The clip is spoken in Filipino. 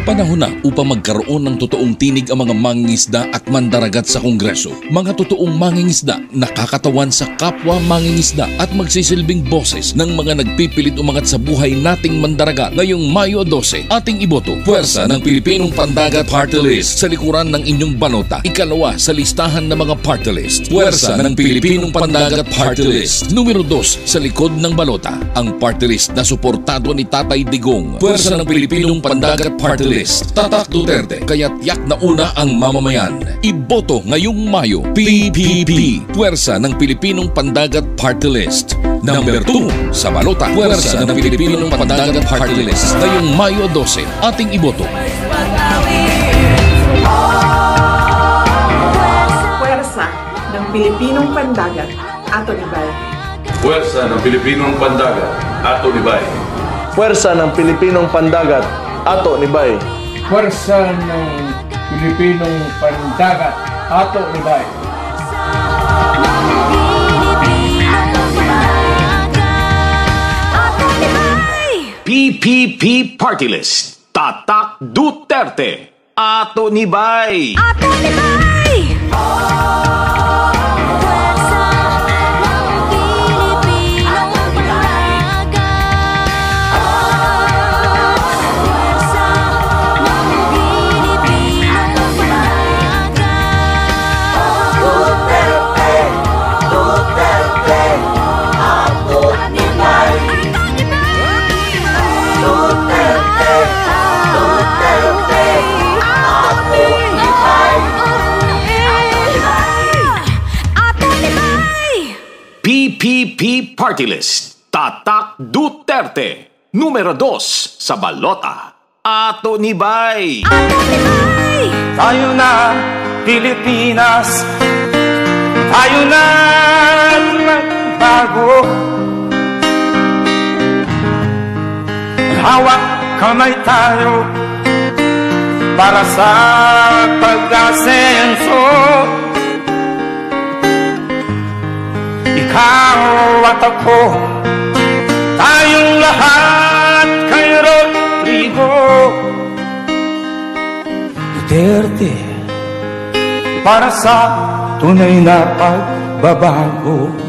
Panahon na upang magkaroon ng totoong tinig ang mga mangingisda at mandaragat sa Kongreso. Mga totoong mangingisda nakakatawan sa kapwa mangingisda at magsisilbing boses ng mga nagpipilit umangat sa buhay nating mandaragat. Ngayong Mayo 12, ating iboto, Puwersa ng Pilipinong Pandagat Party List sa likuran ng inyong balota. Ikalawa sa listahan ng mga party list. Puwersa ng Pilipinong Pandagat Party List. Numero 2 sa likod ng balota. Ang party list na suportado ni Tatay Digong. Puwersa ng Pilipinong Pandagat Party List. Tatak Duterte, kaya't yak na una ang mamamayan. Iboto ngayong Mayo. PPP, Puwersa ng Pilipinong Pandagat Party List. Number 2 sa balota. Puwersa ng Pilipinong Pandagat Party List. Ngayong Mayo 12, ating iboto. Puwersa ng Pilipinong Pandagat, Ato Nibay. Puwersa ng Pilipinong Pandagat, Ato Nibay. Puwersa ng Pilipinong Pandagat, Ato Nibay. Puwersa ng Pilipinong Pandagat, Ato Nibay. PPP Party List. Tatak Duterte. Ato Nibay. Ato Nibay! PPP Party List. Tatak Duterte. Numero 2 sa balota. Ato Nibay. Ato Nibay! Tayo na, Pilipinas. Tayo na magbago. Hawak kamay tayo para sa pag-asenso. Ikaw at ako, tayong lahat kay Rodrigo Duterte, para sa tunay na pagbabago.